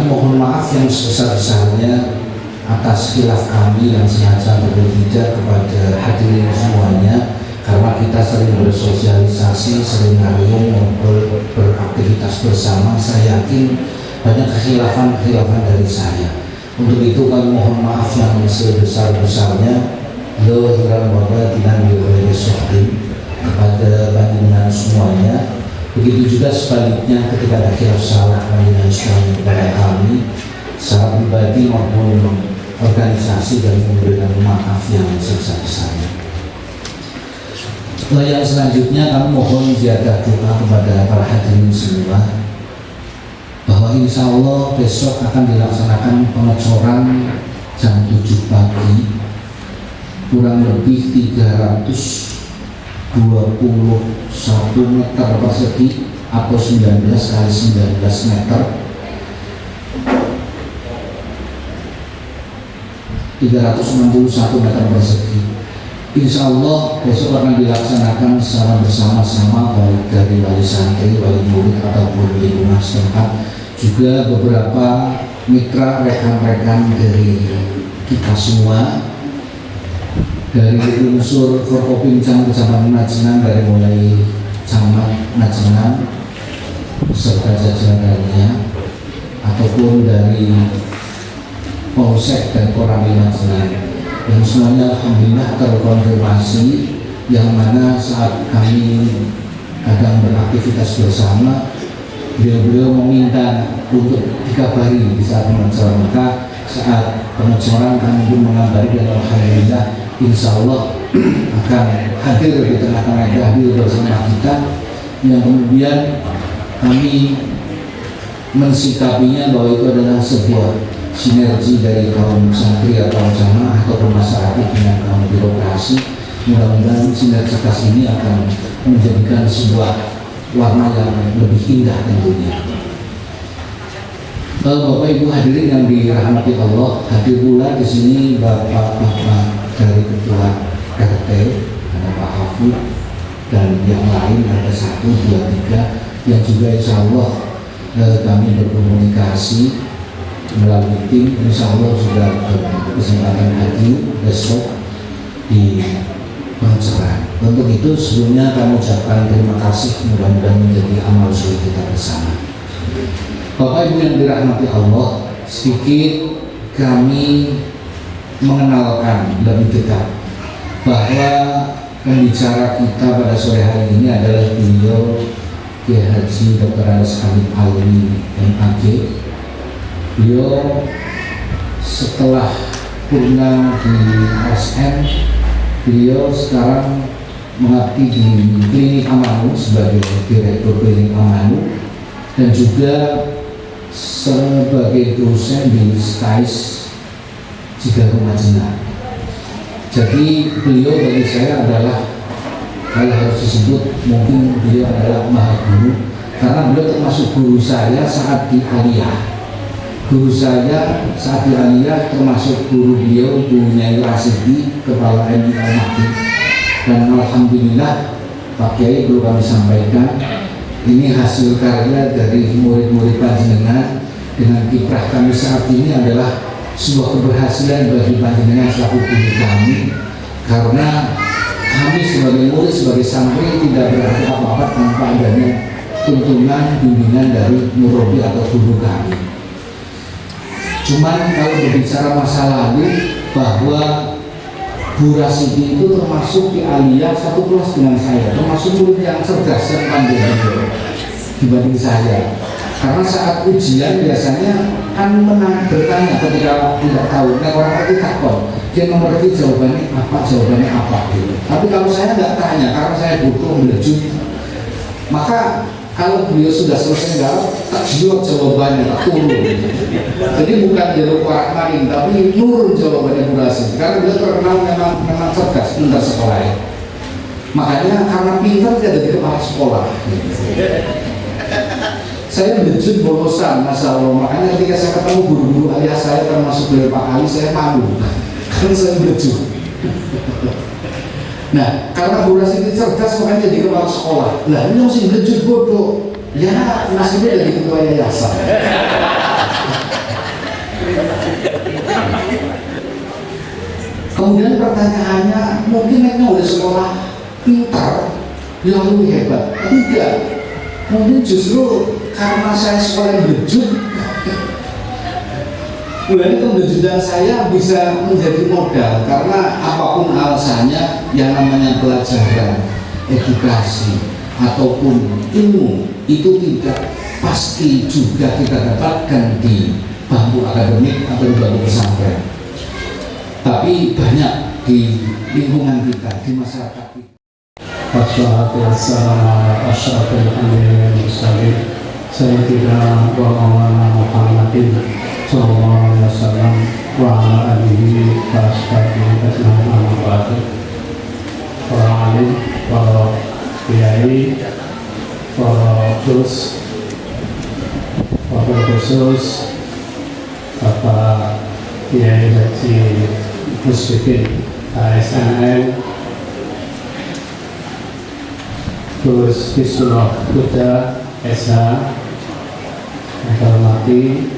kami mohon maaf yang sebesar-besarnya atas khilaf kami yang sengaja berbeda kepada hadirin semuanya, karena kita sering bersosialisasi, sering ngayung, ngobrol, beraktivitas bersama. Saya yakin banyak kekhilafan dari saya. Untuk itu kami mohon maaf yang sebesar-besarnya zahiran wa batinan bi ghairi suhbin kepada panjenengan semuanya. Begitu juga sebaliknya ketika ada khilaf salah panjenengan semuanya kepada kami secara pribadi maupun organisasi, dan memberikan maaf yang sebesar-besarnya. Yang selanjutnya kami mohon ziyadah doa kepada para hadirin semua bahwa insya Allah besok akan dilaksanakan pengecoran jam 7 pagi, kurang lebih 321 meter persegi atau 19 kali 19 meter, 361 meter persegi. Insya Allah besok akan dilaksanakan secara bersama-sama, baik dari wali santri, wali murid ataupun lingkungan setempat, juga beberapa mitra rekan-rekan dari kita semua, dari unsur Forkopimcam Kecamatan Majengan, dari mulai camat Majengan beserta jajarannya, ataupun dari Polsek dan Koramil Majengan, yang semuanya alhamdulillah terkonfirmasi, yang mana saat kami kadang beraktivitas bersama, beliau meminta untuk dikabari di saat pengecoran. Maka saat pengecoran kami pun mengabari, dan alhamdulillah insya Allah akan hadir di tengah-tengah hadir bersama kita, yang kemudian kami mensikapinya bahwa itu adalah sebuah sinergi dari kaum santri atau jamaah atau masyarakat dengan kaum birokrasi. Mudah-mudahan sinergitas ini akan menjadikan sebuah warna yang lebih indah tentunya. Bapak Ibu hadirin yang dirahmati Allah, hadir pula di sini bapak-bapak dari ketua RT, ada Pak Hafid, dan yang lain ada 1, 2, 3 yang juga insya Allah kami berkomunikasi melalui tim. Insya Allah sudah kesempatan hadir besok di pengecoran. Untuk itu sebelumnya kami ucapkan terima kasih, mudah-mudahan menjadi amal soleh kita bersama. Bapak Ibu yang dirahmati Allah, sedikit kami mengenalkan lebih dekat bahwa pembicara kita pada sore hari ini adalah beliau Kiai Haji Dr. Andes Hamid Alwi MAG. Beliau setelah purna di ASN, beliau sekarang mengabdi di Klinik Amanu sebagai Direktur Klinik Amanu, dan juga sebagai dosen di STAIS Cigaruh Majengan. Jadi beliau bagi saya adalah, kalau harus disebut, mungkin beliau adalah maha guru, karena beliau termasuk guru saya saat di aliyah. Guru saya saat di aliyah termasuk guru beliau, Bu Nyai Rasidi, Kepala MI Al-Mahdi. Dan alhamdulillah Pak Kiai perlu kami sampaikan, ini hasil karya dari murid-murid panjenengan. Dengan kiprah kami saat ini adalah sebuah keberhasilan bagi panjenengan selaku guru kami, karena kami sebagai murid, sebagai santri tidak berarti apa-apa tanpa adanya tuntunan bimbingan dari murabi atau guru kami. Cuman kalau berbicara masa lalu, bahwa Bu Rasidi itu termasuk di aliyah satu kelas dengan saya, termasuk murid yang cerdas dan pandai dibanding saya. Karena saat ujian biasanya kan bertanya ketika tidak tahu, nah orang itu takut, dia mengerti jawabannya apa gitu. Tapi kalau saya nggak tanya, karena saya butuh melejut, maka kalau beliau sudah selesai jawab, tak jawab jawabannya, tak turun. Jadi bukan jalur warak maring, tapi turun jawabannya Bu Rasidi. Karena beliau terkenal memang cerdas, pintar sekolah ya. Makanya karena pintar dia jadi kepala sekolah. Saya melejut bolosan, Masya Allah. Makanya ketika saya ketemu guru-guru ayah saya, termasuk beliau Pak Ali, saya malu. Karena saya melejut. Nah, karena Bu Rasidi cerdas, makanya jadi kepala sekolah. Lah, ini masih melejut bodoh. Ya, nasibnya jadi ketua yayasan. Kemudian pertanyaannya, mungkin mereka udah sekolah pintar, lalu hebat. Tidak, mungkin justru karena saya sekolah bejut, mulai kebejutan saya bisa menjadi modal. Karena apapun alasannya, yang namanya pelajaran, edukasi, ataupun ilmu itu tidak pasti juga kita dapatkan di bangku akademik atau di bangku pesantren, tapi banyak di lingkungan kita, di masyarakat kita. Wassalatu wassalamu ala asyrafil anbiya'i wal mursalin sayyidina wa maulana Muhammadin sallallahu alaihi wasallam wa ala alihi wa ashabihi ajma'in, amma ba'du. Para alim, para kiai, para khusus, Bapak Kiai Haji Muslimin ASN, Gus Bismillah Buddha SH, yang hormati,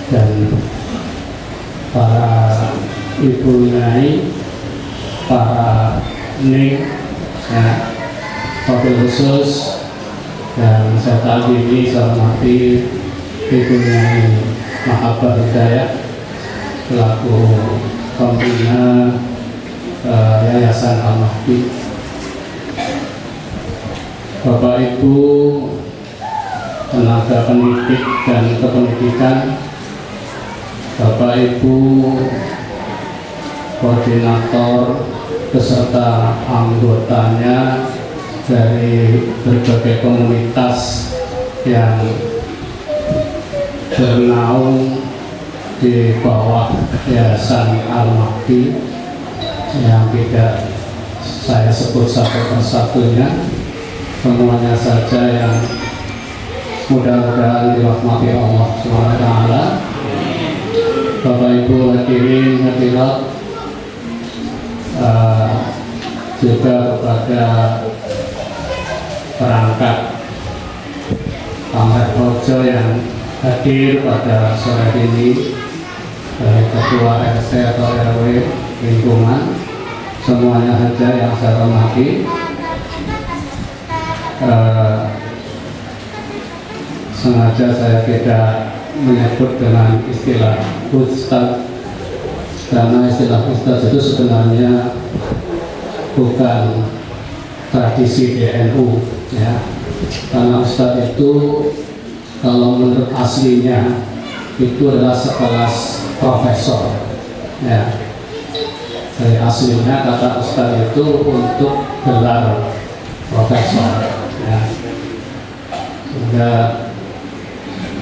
dan para ibu nyai, para ning, ya, wakil khusus, dan saya tahu ini saya hormati ibu nyai Mahabar Hidayah selaku pembina Yayasan Al-Mahdi, Bapak Ibu tenaga pendidik dan kependidikan, Bapak Ibu koordinator beserta anggotanya dari berbagai komunitas yang bernaung di bawah Yayasan Al-Mahdi yang tidak saya sebut satu persatunya, semuanya saja yang mudah-mudahan dirahmati Allah SWT. Bapak Ibu hadirin hadirat, juga kepada perangkat Pamer Hojo yang hadir pada sore ini, Ketua RT atau RW lingkungan, semuanya saja yang saya hormati. Sengaja saya tidak menyebut dengan istilah Ustadz, karena istilah Ustadz itu sebenarnya bukan tradisi di NU, ya. Karena Ustadz itu kalau menurut aslinya itu adalah sekelas profesor, ya. Dari aslinya kata Ustadz itu untuk gelar profesor, ya.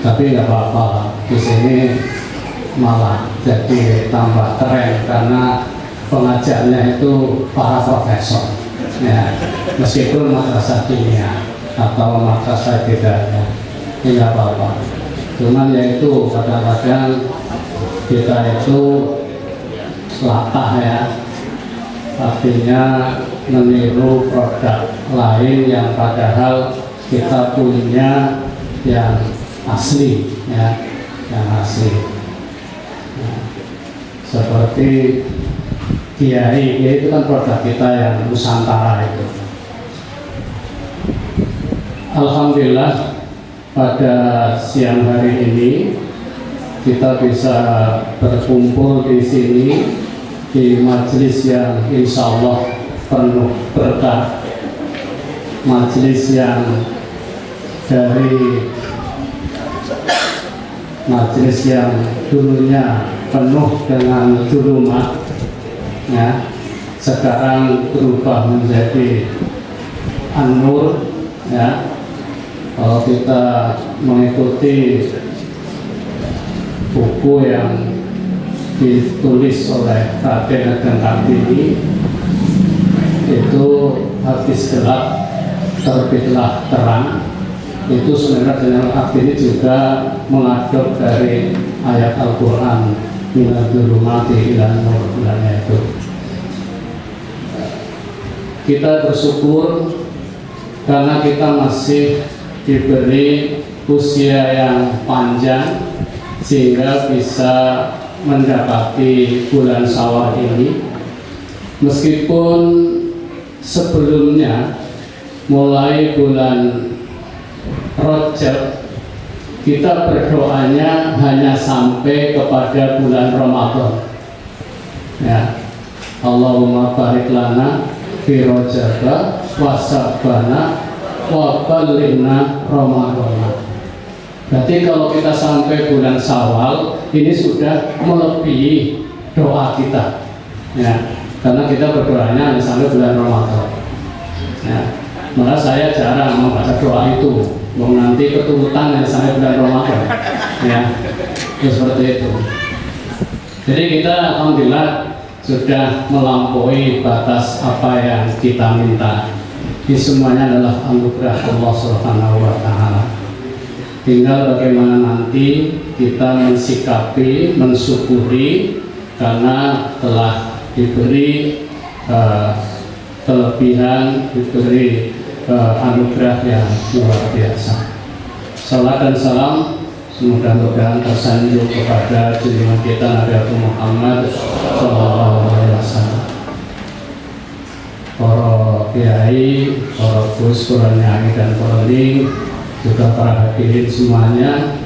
Tapi nggak apa-apa, di sini malah jadi tambah keren karena pengajarnya itu para profesor, ya, meskipun madrasah kimia atau madrasah tidak, ya, ini nggak apa-apa. Cuman ya itu kadang-kadang kita itu latah, ya, artinya meniru produk lain yang padahal kita punya yang asli, ya, yang asli. Nah, seperti Kiai itu kan produk kita yang Nusantara itu. Alhamdulillah pada siang hari ini kita bisa berkumpul di sini di majelis yang insya Allah penuh berkah, majelis yang dari majelis yang dulunya penuh dengan zulumat, ya, sekarang berubah menjadi an-nur, ya. Kalau kita mengikuti buku yang ditulis oleh Raden Ageng Kartini, itu habis gelap terbitlah terang, itu sebenarnya dengan Kartini juga mengadop dari ayat Al-Quran minal dzulumati ilan nur, itu. Kita bersyukur karena kita masih diberi usia yang panjang, sehingga bisa mendapati bulan Syawal ini. Meskipun sebelumnya mulai bulan Rajab kita berdoanya hanya sampai kepada bulan Ramadan. Ya, Allahumma barik lana fi Rajab wa Sya'bana wa ballighna Ramadan. Berarti kalau kita sampai bulan Syawal ini sudah melebihi doa kita. Ya, karena kita berdoanya hanya sampai bulan Ramadan. Ya, maka saya jarang membaca doa itu. Mau nanti keturutan yang sampai bulan Ramadan, ya, seperti itu. Jadi kita alhamdulillah sudah melampaui batas apa yang kita minta. Ini semuanya adalah anugerah Allah Subhanahu wa Ta'ala. Tinggal bagaimana nanti kita mensikapi, mensyukuri karena telah diberi kelebihan, diberi anugerah yang luar biasa. Salam dan salam mudah-mudahan tersanjung kepada junjungan kita Nabi Muhammad Sallallahu Alaihi Wasallam. Para kiai, para gus, para nyai dan para ling, juga para hadirin semuanya,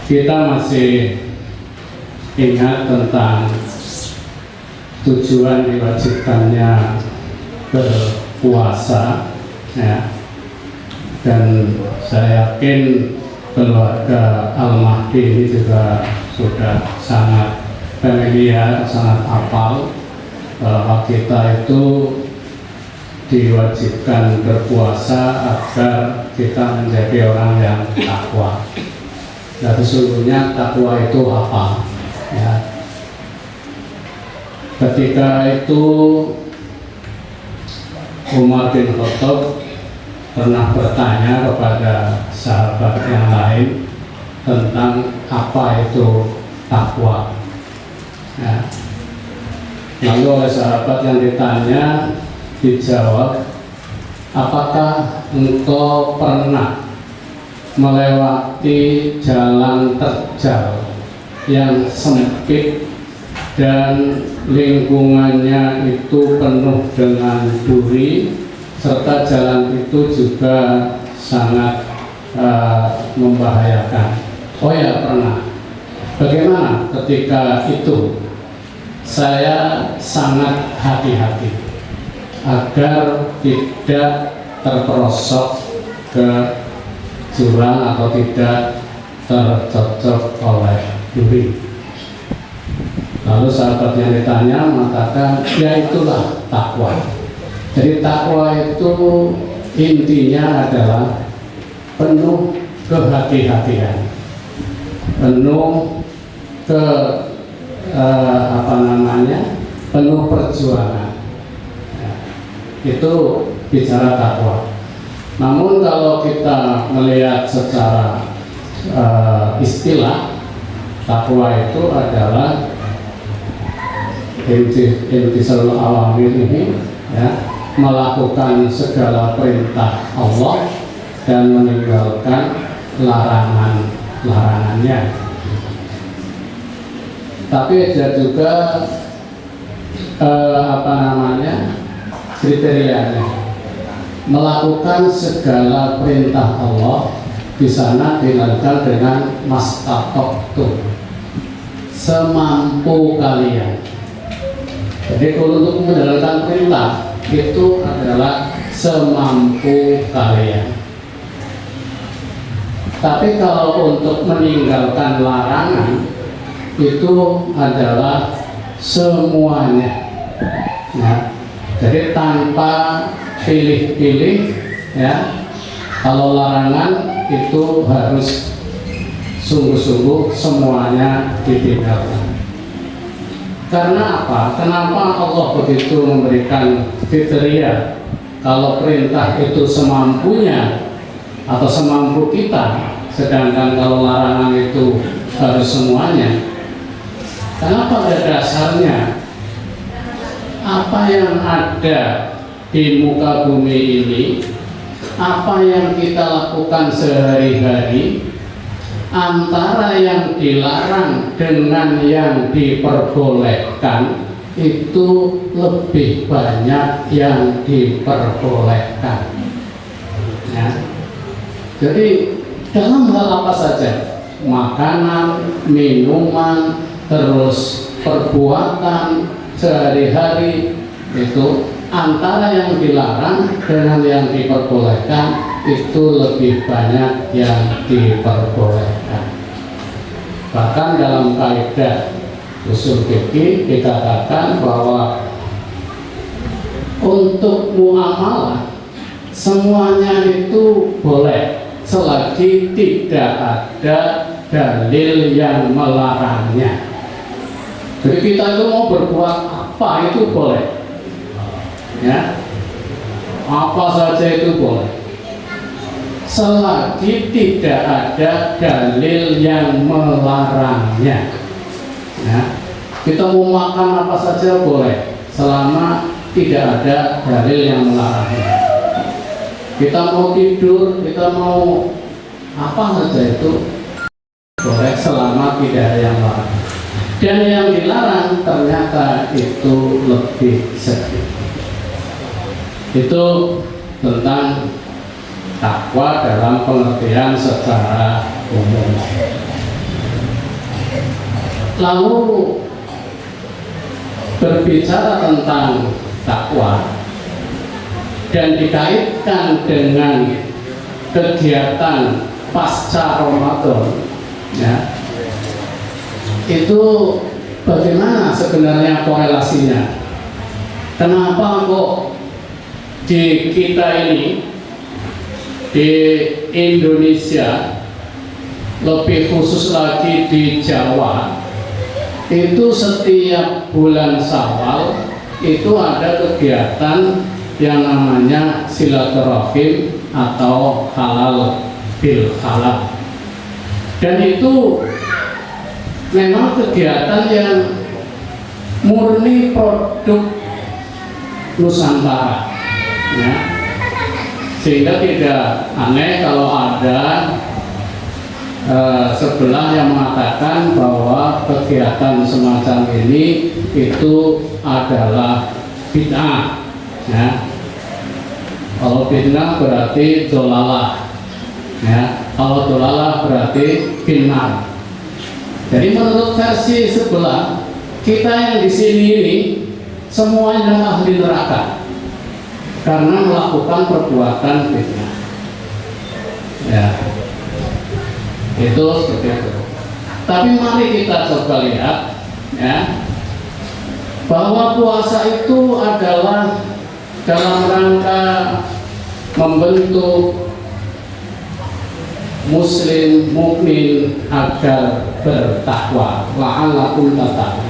kita masih ingat tentang tujuan diwajibkannya berpuasa, ya. Dan saya yakin keluarga Al-Mahdi ini juga sudah sangat familiar, sangat hafal bahwa kita itu diwajibkan berpuasa agar kita menjadi orang yang takwa. Nah, sesungguhnya takwa itu apa? Ya. Ketika itu Umar bin Khattab pernah bertanya kepada sahabat yang lain tentang apa itu takwa. Ya. Lalu oleh sahabat yang ditanya dijawab, apakah engkau pernah melewati jalan terjal yang sempit dan lingkungannya itu penuh dengan duri, serta jalan itu juga sangat membahayakan? Oh ya, pernah. Bagaimana ketika itu? Saya sangat hati-hati agar tidak terperosok ke jurang atau tidak tercocok oleh duri. Lalu sahabat yang ditanya mengatakan, ya itulah takwa. Jadi takwa itu intinya adalah penuh kehati-hatian, penuh penuh perjuangan. Ya, itu bicara takwa. Namun kalau kita melihat secara istilah, takwa itu adalah imtisalul awamir ini, ya, melakukan segala perintah Allah dan meninggalkan larangannya. Tapi ada juga kriterianya, melakukan segala perintah Allah di sana dilakukan dengan mastatoktu, semampu kalian. Jadi kalau untuk menjalankan perintah itu adalah semampu kalian. Tapi kalau untuk meninggalkan larangan itu adalah semuanya. Ya. Jadi tanpa pilih-pilih, ya. Kalau larangan itu harus sungguh-sungguh semuanya ditinggalkan. Karena apa? Kenapa Allah begitu memberikan kriteria? Kalau perintah itu semampunya atau semampu kita, sedangkan kalau larangan itu harus semuanya. Karena pada dasarnya apa yang ada di muka bumi ini apa yang kita lakukan sehari-hari antara yang dilarang dengan yang diperbolehkan itu lebih banyak yang diperbolehkan. Ya. Jadi dalam hal apa saja, makanan, minuman, terus perbuatan sehari-hari, itu antara yang dilarang dengan yang diperbolehkan itu lebih banyak yang diperbolehkan. Bahkan dalam kaidah usul fikih dikatakan bahwa untuk muamalah semuanya itu boleh selagi tidak ada dalil yang melarangnya. Jadi kita itu mau berbuat apa itu boleh, ya, apa saja itu boleh selagi tidak ada dalil yang melarangnya. Ya, kita mau makan apa saja boleh selama tidak ada dalil yang melarangnya. Kita mau tidur, kita mau apa saja itu boleh selama tidak ada yang melarang. Dan yang dilarang ternyata itu lebih sedikit. Itu tentang takwa dalam pengertian secara umum. Lalu berbicara tentang takwa dan dikaitkan dengan kegiatan pasca Ramadan, ya, itu bagaimana sebenarnya korelasinya? Kenapa kok di kita ini, di Indonesia, lebih khusus lagi di Jawa, itu setiap bulan Syawal itu ada kegiatan yang namanya silaturahim atau halal bil halal. Dan itu memang kegiatan yang murni produk Nusantara, ya. Sehingga tidak aneh kalau ada sebelah yang mengatakan bahwa kegiatan semacam ini itu adalah bid'ah, ya. Kalau bid'ah berarti dolalah, ya. Kalau dolalah berarti finnar. Jadi menurut versi sebelah, kita yang di sini ini semuanya ahli neraka karena melakukan perbuatan fitnah. Ya, itu seperti itu. Tapi mari kita coba lihat, ya, bahwa puasa itu adalah dalam rangka membentuk muslim mukmin agar bertakwa, la'allakum tattaqun.